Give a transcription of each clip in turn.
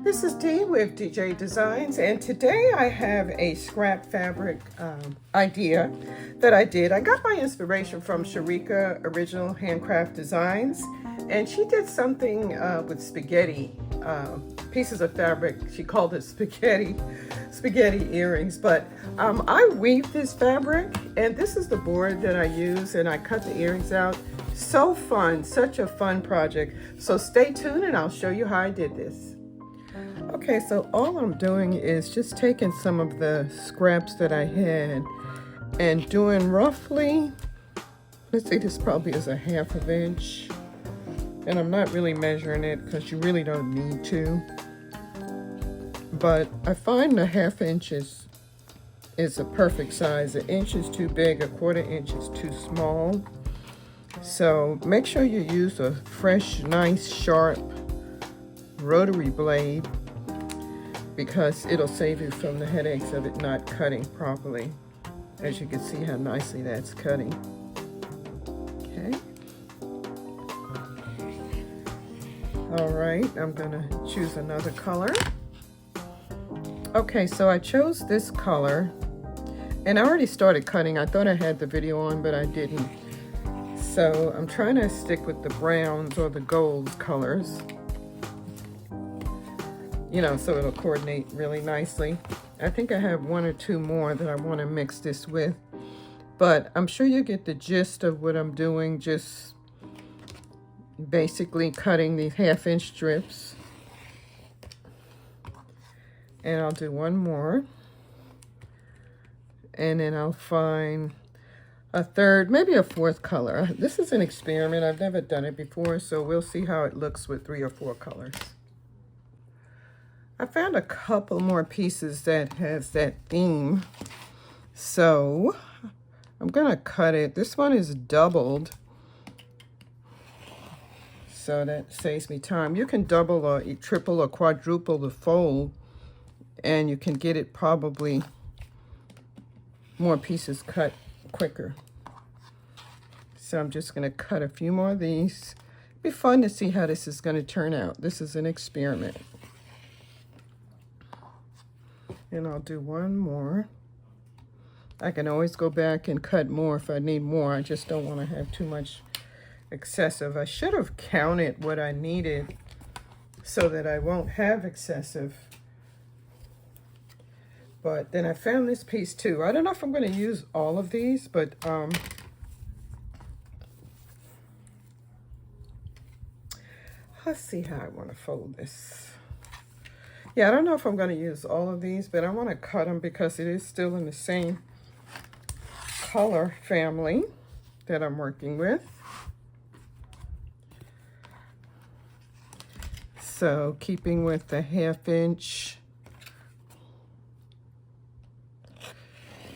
This is Dee with DJ Designs, and today I have a scrap fabric idea that I did. I got my inspiration from Sharika Original Handcraft Designs, and she did something with spaghetti pieces of fabric. She called it spaghetti earrings, but I weave this fabric, and this is the board that I use, and I cut the earrings out. So fun, such a fun project. So stay tuned and I'll show you how I did this. Okay, so all I'm doing is just taking some of the scraps that I had and doing roughly, let's say this probably is a 1/2 inch. And I'm not really measuring it because you really don't need to. But I find the 1/2 inch is a perfect size. An inch is too big, a 1/4 inch is too small. So make sure you use a fresh, nice, sharp rotary blade, because it'll save you from the headaches of it not cutting properly. As you can see how nicely that's cutting. Okay. All right, I'm gonna choose another color. Okay, so I chose this color, and I already started cutting. I thought I had the video on, but I didn't. So I'm trying to stick with the browns or the gold colors, you know, so it'll coordinate really nicely. I think I have 1 or 2 more that I want to mix this with, but I'm sure you get the gist of what I'm doing. Just basically cutting these 1/2 inch strips, and I'll do 1 more, and then I'll find a 3rd, maybe a 4th color. This is an experiment. I've never done it before, so we'll see how it looks with 3 or 4 colors. I found a couple more pieces that has that theme, so I'm gonna cut it. This one is doubled, so that saves me time. You can double or triple or quadruple the fold, and you can get it probably more pieces cut quicker. So I'm just gonna cut a few more of these. It'll be fun to see how this is gonna turn out. This is an experiment. And I'll do 1 more. I can always go back and cut more if I need more. I just don't want to have too much excessive. I should have counted what I needed so that I won't have excessive. But then I found this piece too. I don't know if I'm going to use all of these, but let's see how I want to fold this. Yeah, I don't know if I'm going to use all of these, but I want to cut them because it is still in the same color family that I'm working with. So keeping with the 1/2 inch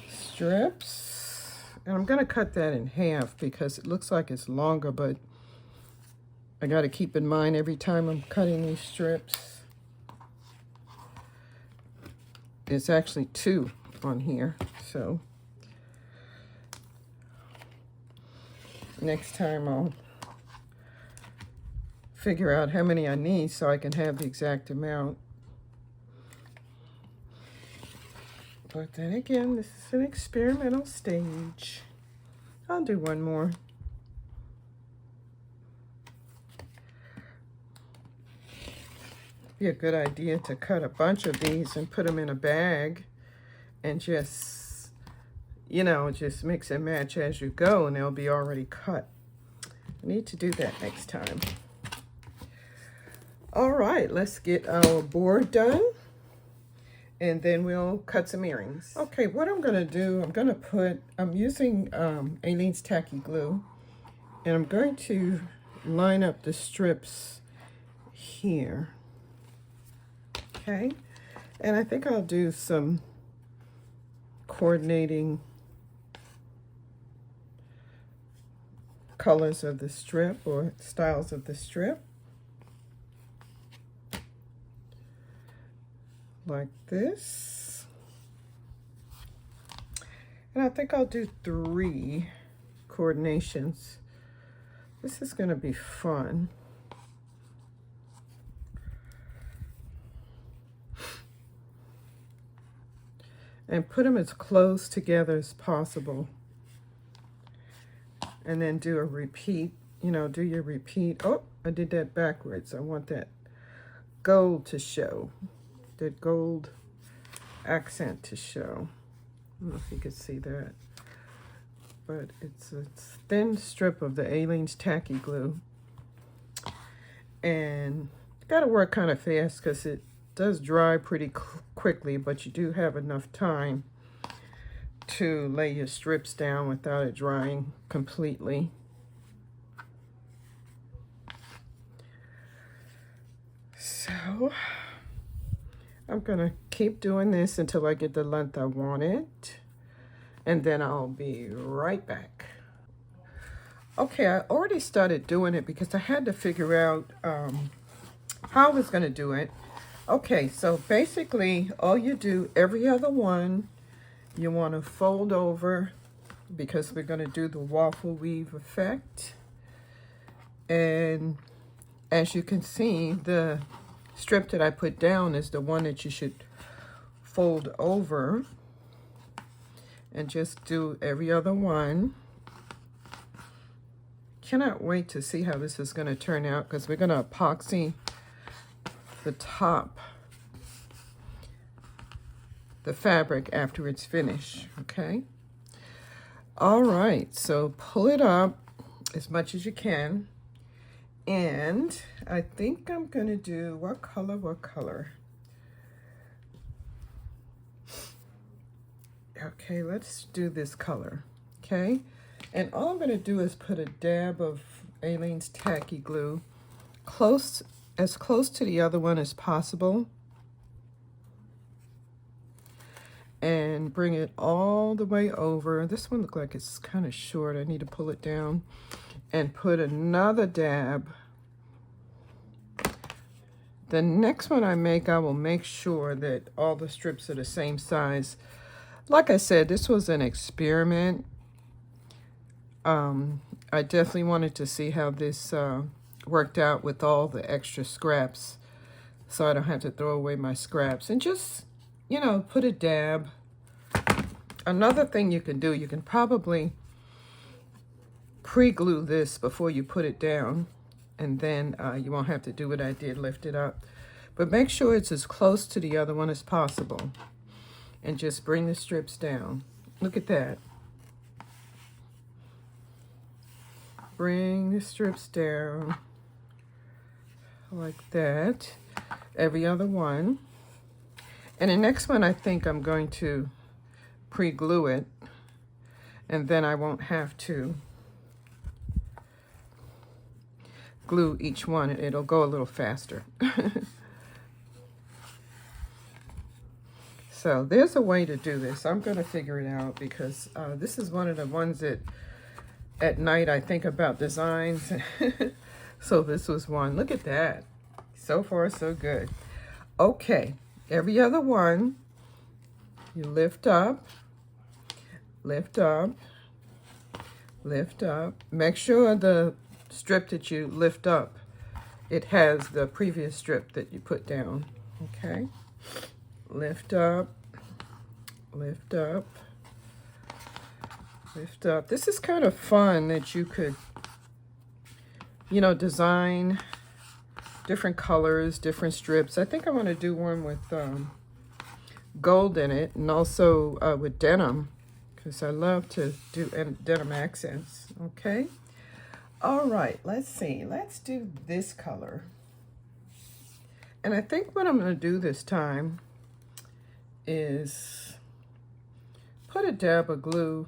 strips. And I'm going to cut that in half because it looks like it's longer, but I got to keep in mind every time I'm cutting these strips, it's actually 2 on here. So next time I'll figure out how many I need so I can have the exact amount. But then again, this is an experimental stage. I'll do 1 more. Be a good idea to cut a bunch of these and put them in a bag and just, you know, just mix and match as you go, and they'll be already cut. I need to do that next time. All right, let's get our board done, and then we'll cut some earrings. Okay, what I'm gonna do, I'm using Aleene's Tacky Glue, and I'm going to line up the strips here. Okay, and I think I'll do some coordinating colors of the strip or styles of the strip. Like this. And I think I'll do 3 coordinations. This is going to be fun. and put them as close together as possible. And then do a repeat, you know, do your repeat. Oh, I did that backwards. I want that gold to show, that gold accent to show. I don't know if you can see that, but it's a thin strip of the Aleene's tacky glue. And got to work kind of fast because it does dry pretty quickly, but you do have enough time to lay your strips down without it drying completely. So I'm gonna keep doing this until I get the length I want it, and then I'll be right back. Okay, I already started doing it because I had to figure out how I was gonna do it. Okay, so basically all you do, every other one, you want to fold over because we're going to do the waffle weave effect. And as you can see, the strip that I put down is the one that you should fold over, and just do every other one. Cannot wait to see how this is going to turn out because we're going to epoxy the top, the fabric after it's finished. Okay, all right, so pull it up as much as you can, and I think I'm gonna do what color. Okay, let's do this color. Okay, and all I'm gonna do is put a dab of Aleene's tacky glue as close to the other one as possible, and bring it all the way over. This one looks like it's kind of short. I need to pull it down and put another dab. The next one I make, I will make sure that all the strips are the same size. Like I said, this was an experiment. I definitely wanted to see how this worked out with all the extra scraps, so I don't have to throw away my scraps, and just, you know, put a dab. Another thing you can do, you can probably pre-glue this before you put it down, and then you won't have to do what I did, lift it up. But make sure it's as close to the other one as possible, and just bring the strips down. Look at that. Bring the strips down like that, every other one. And the next one, I think I'm going to pre-glue it, and then I won't have to glue each one. It'll go a little faster. So there's a way to do this. I'm going to figure it out because this is one of the ones that at night I think about designs. So this was one. Look at that. So far, so good. Okay, every other one, you lift up, lift up, lift up. Make sure the strip that you lift up, it has the previous strip that you put down. Okay, lift up, lift up, lift up. This is kind of fun that you could, you know, design different colors, different strips. I think I want to do one with gold in it, and also with denim, because I love to do denim accents. Okay, all right, let's see, let's do this color. And I think what I'm going to do this time is put a dab of glue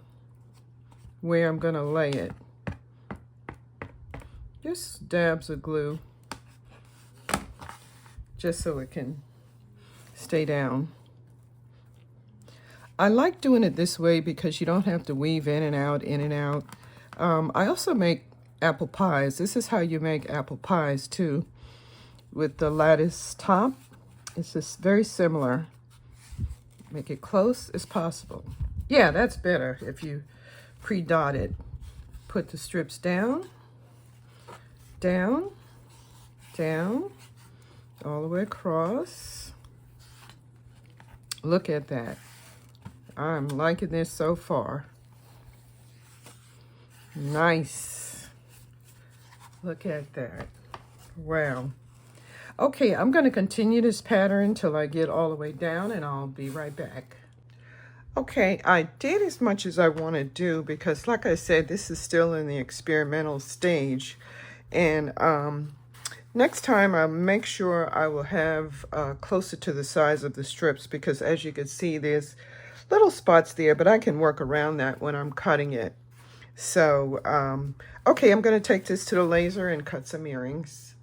where I'm going to lay it. Just dabs of glue, just so it can stay down. I like doing it this way because you don't have to weave in and out, in and out. I also make apple pies. This is how you make apple pies too, with the lattice top. It's just very similar. Make it close as possible. Yeah, that's better if you pre-dot it. Put the strips down, down, down, all the way across. Look at that. I'm liking this so far. Nice. Look at that. Wow. Okay, I'm going to continue this pattern till I get all the way down, and I'll be right back. Okay, I did as much as I want to do because, like I said, this is still in the experimental stage. And next time I'll make sure I will have closer to the size of the strips, because as you can see, there's little spots there, but I can work around that when I'm cutting it. So, okay, I'm going to take this to the laser and cut some earrings.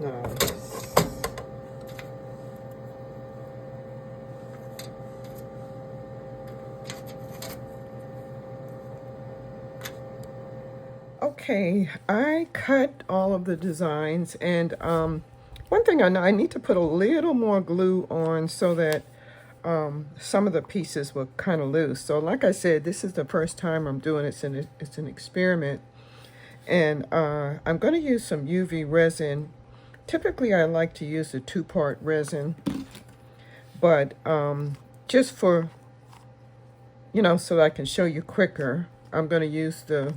Nice. Okay, I cut all of the designs, and one thing I know, I need to put a little more glue on so that some of the pieces were kind of loose. So like I said, this is the first time I'm doing it, and it's an experiment. And I'm going to use some UV resin. Typically, I like to use a 2-part resin, but just for, so I can show you quicker, I'm going to use the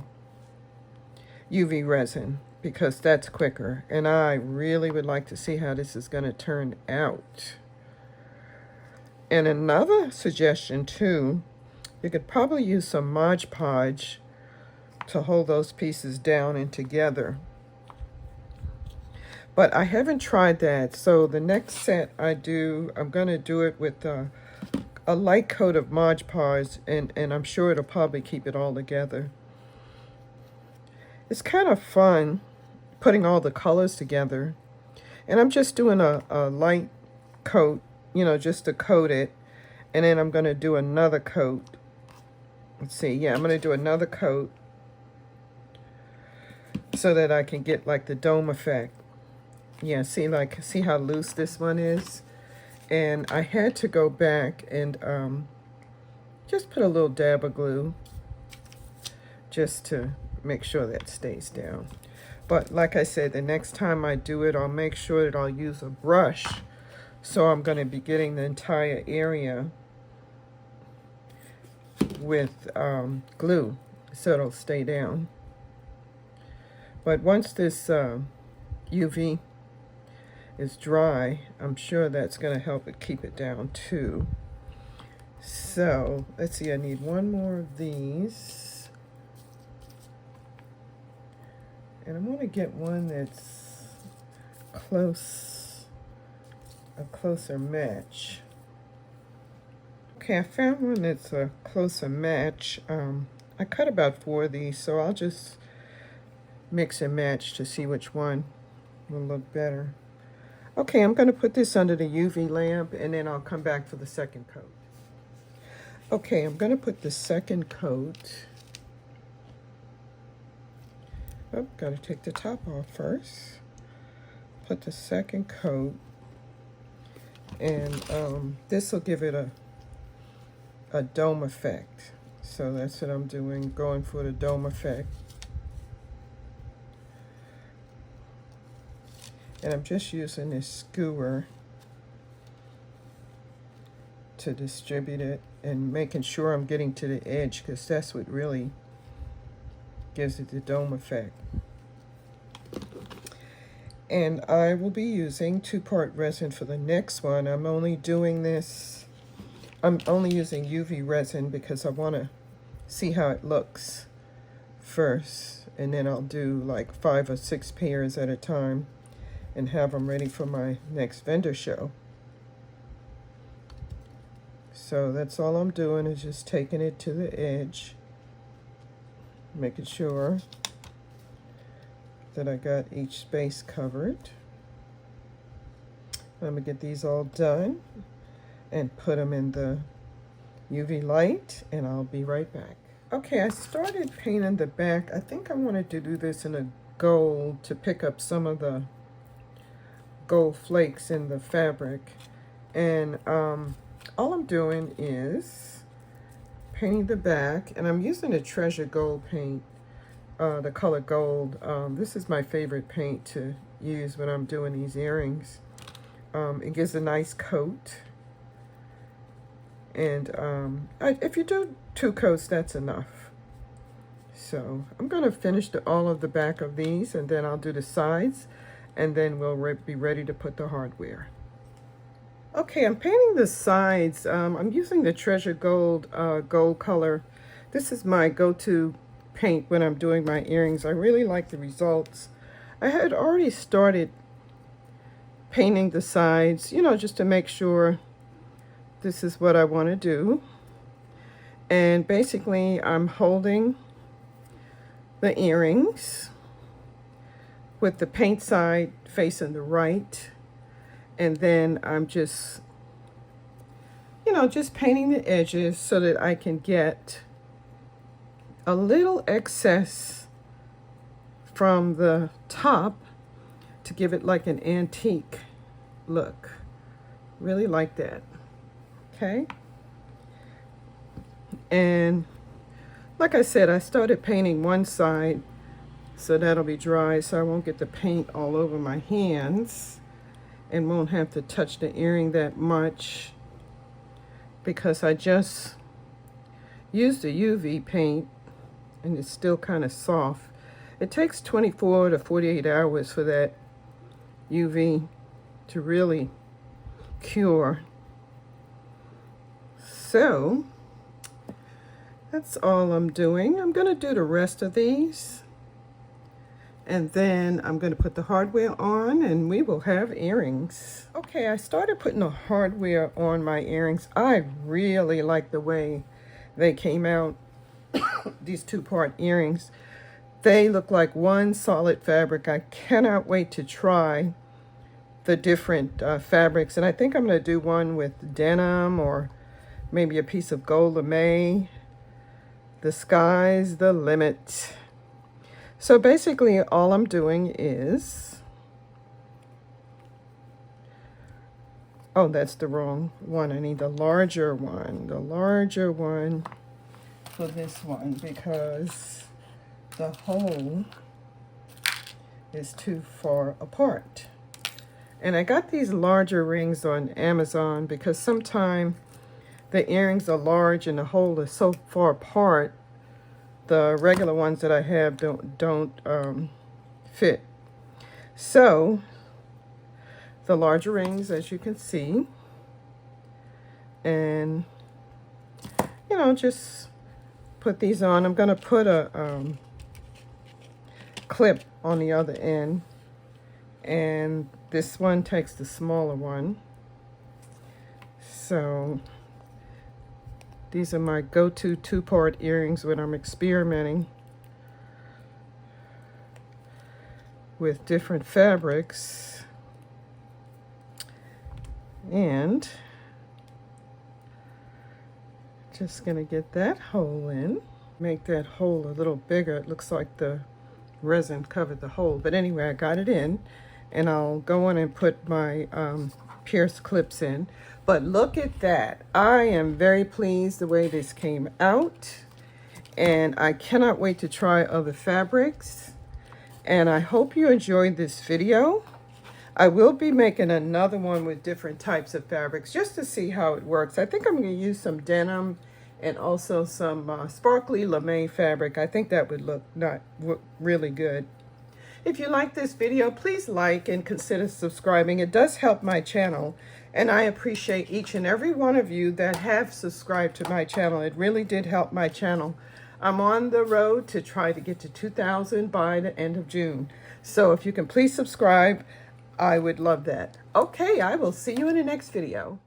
UV resin because that's quicker. And I really would like to see how this is going to turn out. And another suggestion too, you could probably use some Mod Podge to hold those pieces down and together. But I haven't tried that. So the next set I'm going to do it with a light coat of Mod Podge, and I'm sure it'll probably keep it all together. It's kind of fun putting all the colors together. And I'm just doing a light coat, just to coat it. And then I'm going to do another coat. Let's see. Yeah, I'm going to do another coat so that I can get like the dome effect. Yeah, see how loose this one is? And I had to go back and just put a little dab of glue just to make sure that stays down. But like I said, the next time I do it, I'll make sure that I'll use a brush. So I'm going to be getting the entire area with glue so it'll stay down. But once this UV is dry, I'm sure that's going to help it keep it down too. So let's see, I need one more of these. And I'm going to get one that's a closer match. Okay, I found one that's a closer match. I cut about 4 of these, so I'll just mix and match to see which one will look better. Okay, I'm going to put this under the UV lamp, and then I'll come back for the second coat. Okay, I'm going to put the second coat. Oh, got to take the top off first. Put the second coat, and this will give it a dome effect. So that's what I'm doing, going for the dome effect. And I'm just using this skewer to distribute it and making sure I'm getting to the edge, because that's what really gives it the dome effect. And I will be using 2-part resin for the next one. I'm only using UV resin because I want to see how it looks first. And then I'll do like 5 or 6 pairs at a time and have them ready for my next vendor show. So that's all I'm doing, is just taking it to the edge, making sure that I got each space covered. I'm gonna get these all done and put them in the UV light, and I'll be right back. Okay, I started painting the back. I think I wanted to do this in a gold to pick up some of the gold flakes in the fabric. And all I'm doing is painting the back, and I'm using a Treasure Gold paint, the color gold. This is my favorite paint to use when I'm doing these earrings. It gives a nice coat, and if you do 2 coats, that's enough. So I'm going to finish all of the back of these, and then I'll do the sides, and then we'll be ready to put the hardware. Okay, I'm painting the sides. I'm using the Treasure Gold gold color. This is my go-to paint when I'm doing my earrings. I really like the results. I had already started painting the sides, you know, just to make sure this is what I want to do. And basically, I'm holding the earrings with the paint side facing the right. And then I'm just, you know, just painting the edges so that I can get a little excess from the top to give it like an antique look. Really like that. Okay. And like I said, I started painting one side, so that'll be dry, so I won't get the paint all over my hands and won't have to touch the earring that much, because I just used the UV paint and it's still kind of soft. It takes 24 to 48 hours for that UV to really cure. So that's all I'm doing. I'm going to do the rest of these, and then I'm going to put the hardware on, and we will have earrings. Okay, I started putting the hardware on my earrings. I really like the way they came out, these 2-part earrings. They look like one solid fabric. I cannot wait to try the different fabrics, and I think I'm going to do one with denim or maybe a piece of gold lame. The sky's the limit. So basically all I'm doing is, oh, that's the wrong one. I need the larger one for this one, because the hole is too far apart. And I got these larger rings on Amazon because sometimes the earrings are large and the hole is so far apart, the regular ones that I have don't fit. So the larger rings, as you can see, and you know, just put these on. I'm going to put a clip on the other end, and this one takes the smaller one. So these are my go-to 2-part earrings when I'm experimenting with different fabrics. And just gonna get that hole in, make that hole a little bigger. It looks like the resin covered the hole, but anyway, I got it in, and I'll go on and put my pierced clips in. But look at that. I am very pleased the way this came out, and I cannot wait to try other fabrics. And I hope you enjoyed this video. I will be making another one with different types of fabrics just to see how it works. I think I'm going to use some denim and also some sparkly lame fabric. I think that would look really good. If you like this video, please like and consider subscribing. It does help my channel, and I appreciate each and every one of you that have subscribed to my channel. It really did help my channel. I'm on the road to try to get to 2,000 by the end of June. So if you can please subscribe, I would love that. Okay, I will see you in the next video.